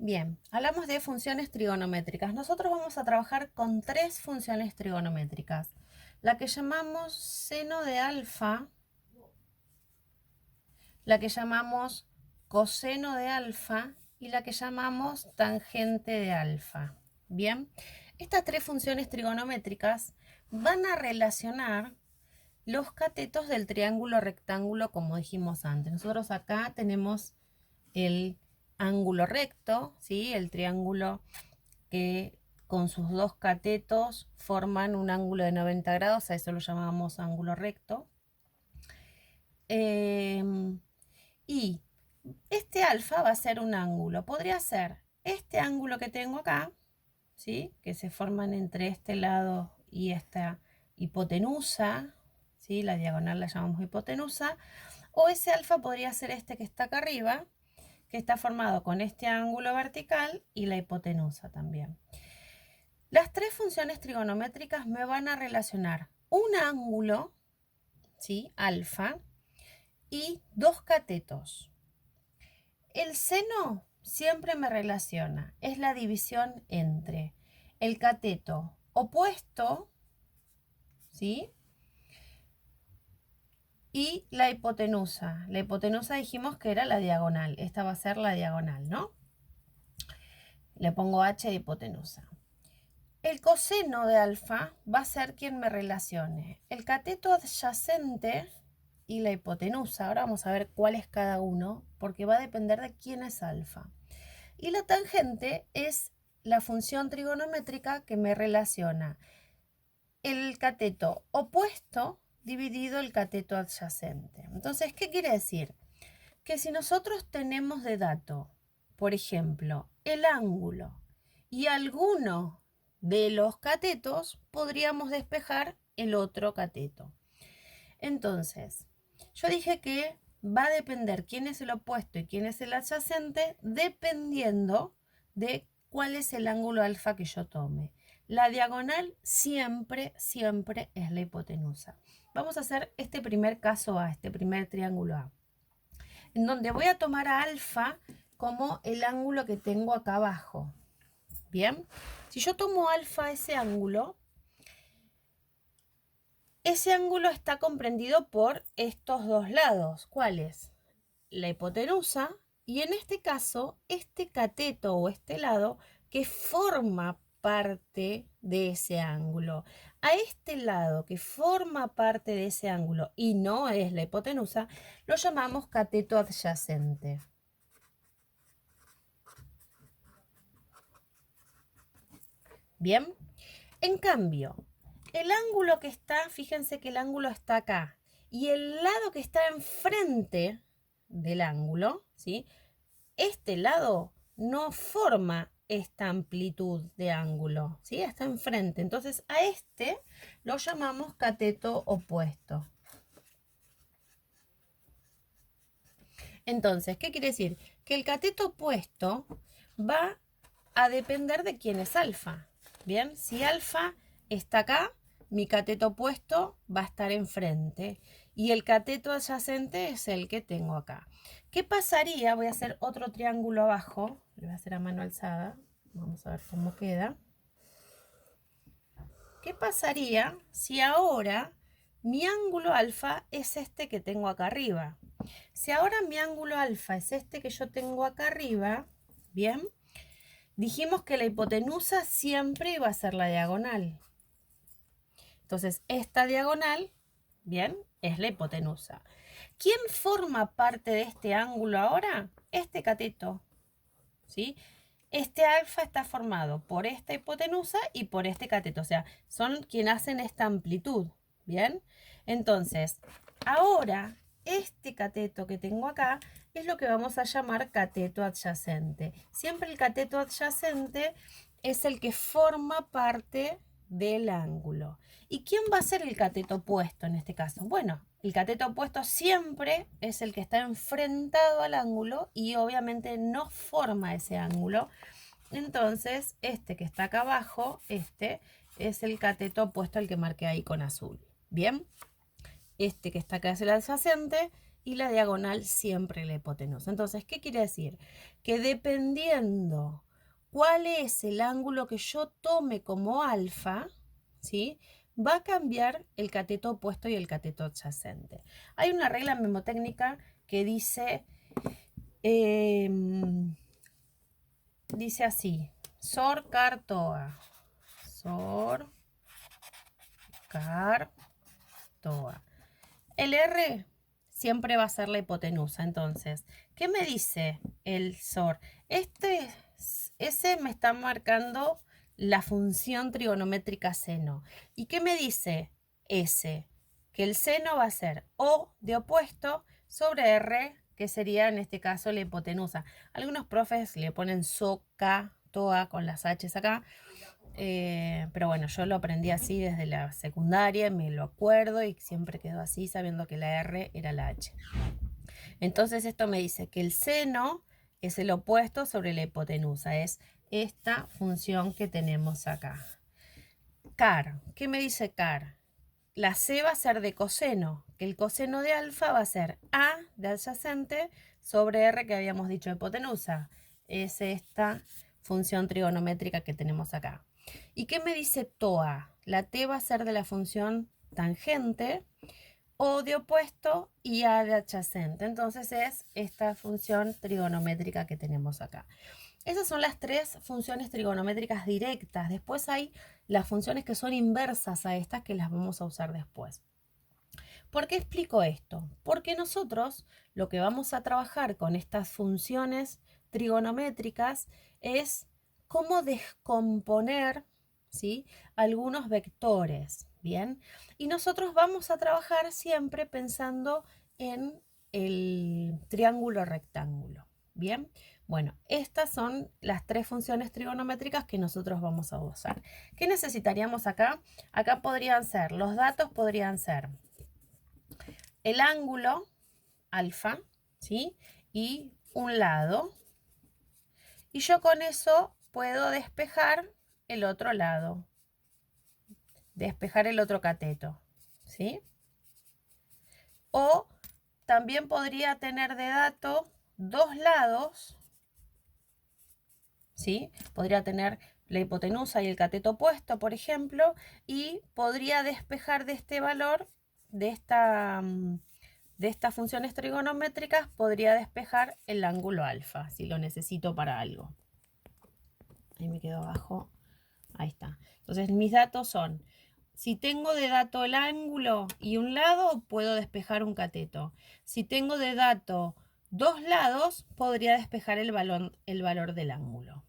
Bien, hablamos de funciones trigonométricas. Nosotros vamos a trabajar con tres funciones trigonométricas. La que llamamos seno de alfa, la que llamamos coseno de alfa y la que llamamos tangente de alfa. Bien, estas tres funciones trigonométricas van a relacionar los catetos del triángulo rectángulo como dijimos antes. Nosotros acá tenemos el ángulo recto, ¿sí? El triángulo que con sus dos catetos forman un ángulo de 90 grados, a eso lo llamamos ángulo recto. Y este alfa va a ser un ángulo, podría ser este ángulo que tengo acá, ¿sí? Que se forman entre este lado y esta hipotenusa, ¿sí? La diagonal la llamamos hipotenusa, o ese alfa podría ser este que está acá arriba, que está formado con este ángulo vertical y la hipotenusa también. Las tres funciones trigonométricas me van a relacionar un ángulo, ¿sí? Alfa, y dos catetos. El seno siempre me relaciona, es la división entre el cateto opuesto, ¿sí? Y la hipotenusa. La hipotenusa dijimos que era la diagonal, esta va a ser la diagonal, ¿no? Le pongo h de hipotenusa. El coseno de alfa va a ser quien me relacione el cateto adyacente y la hipotenusa. Ahora vamos a ver cuál es cada uno, porque va a depender de quién es alfa. Y la tangente es la función trigonométrica que me relaciona el cateto opuesto dividido el cateto adyacente. Entonces, ¿qué quiere decir? Que si nosotros tenemos de dato, por ejemplo, el ángulo y alguno de los catetos, podríamos despejar el otro cateto. Entonces, yo dije que va a depender quién es el opuesto y quién es el adyacente, dependiendo de cuál es el ángulo alfa que yo tome. La diagonal siempre, siempre es la hipotenusa. Vamos a hacer este primer caso A, este primer triángulo A, en donde voy a tomar a alfa como el ángulo que tengo acá abajo. Bien, si yo tomo alfa ese ángulo está comprendido por estos dos lados. ¿Cuáles? La hipotenusa y en este caso este cateto o este lado que forma parte de ese ángulo. A este lado que forma parte de ese ángulo y no es la hipotenusa, lo llamamos cateto adyacente. Bien, en cambio, el ángulo que está, fíjense que el ángulo está acá y el lado que está enfrente del ángulo, ¿sí? Este lado no forma esta amplitud de ángulo, ¿sí? Está enfrente. Entonces a este lo llamamos cateto opuesto. Entonces, ¿qué quiere decir? Que el cateto opuesto va a depender de quién es alfa. Bien, si alfa está acá, mi cateto opuesto va a estar enfrente y el cateto adyacente es el que tengo acá. ¿Qué pasaría? Voy a hacer otro triángulo abajo, lo voy a hacer a mano alzada, vamos a ver cómo queda. ¿Qué pasaría si ahora mi ángulo alfa es este que tengo acá arriba? Si ahora mi ángulo alfa es este que yo tengo acá arriba, bien, dijimos que la hipotenusa siempre iba a ser la diagonal. Entonces, esta diagonal, bien, es la hipotenusa. ¿Quién forma parte de este ángulo ahora? Este cateto, ¿sí? Este alfa está formado por esta hipotenusa y por este cateto, o sea, son quienes hacen esta amplitud, ¿bien? Entonces, ahora este cateto que tengo acá es lo que vamos a llamar cateto adyacente. Siempre el cateto adyacente es el que forma parte del ángulo. ¿Y quién va a ser el cateto opuesto en este caso? Bueno, el cateto opuesto siempre es el que está enfrentado al ángulo y obviamente no forma ese ángulo. Entonces, este que está acá abajo, este es el cateto opuesto al que marqué ahí con azul. Bien, este que está acá es el adyacente y la diagonal siempre la hipotenusa. Entonces, ¿qué quiere decir? Que dependiendo cuál es el ángulo que yo tome como alfa, ¿sí?, va a cambiar el cateto opuesto y el cateto adyacente. Hay una regla memotécnica que dice así: SOR, CAR, TOA. SOR, CAR, TOA. El R siempre va a ser la hipotenusa. Entonces, ¿qué me dice el SOR? Ese me está marcando la función trigonométrica seno. ¿Y qué me dice S? Que el seno va a ser O de opuesto sobre R, que sería en este caso la hipotenusa. Algunos profes le ponen SOCA, TOA con las H's acá. Pero bueno, yo lo aprendí así desde la secundaria, me lo acuerdo y siempre quedó así, sabiendo que la R era la H. Entonces esto me dice que el seno es el opuesto sobre la hipotenusa, es esta función que tenemos acá. CAR, ¿qué me dice CAR? La C va a ser de coseno, que el coseno de alfa va a ser A de adyacente sobre R que habíamos dicho de hipotenusa. Es esta función trigonométrica que tenemos acá. ¿Y qué me dice TOA? La T va a ser de la función tangente, O de opuesto y A de adyacente. Entonces es esta función trigonométrica que tenemos acá. Esas son las tres funciones trigonométricas directas. Después hay las funciones que son inversas a estas, que las vamos a usar después. ¿Por qué explico esto? Porque nosotros lo que vamos a trabajar con estas funciones trigonométricas es cómo descomponer, ¿sí?, algunos vectores, ¿bien? Y nosotros vamos a trabajar siempre pensando en el triángulo rectángulo, ¿bien? Bueno, estas son las tres funciones trigonométricas que nosotros vamos a usar. ¿Qué necesitaríamos acá? Acá podrían ser, los datos podrían ser el ángulo alfa, ¿sí?, y un lado. Y yo con eso puedo despejar el otro lado, despejar el otro cateto, ¿sí? O también podría tener de dato dos lados, ¿sí? Podría tener la hipotenusa y el cateto opuesto, por ejemplo, y podría despejar de este valor, de estas funciones trigonométricas, podría despejar el ángulo alfa, si lo necesito para algo. Ahí me quedo abajo. Ahí está. Entonces mis datos son, si tengo de dato el ángulo y un lado, puedo despejar un cateto. Si tengo de dato dos lados, podría despejar el valor del ángulo.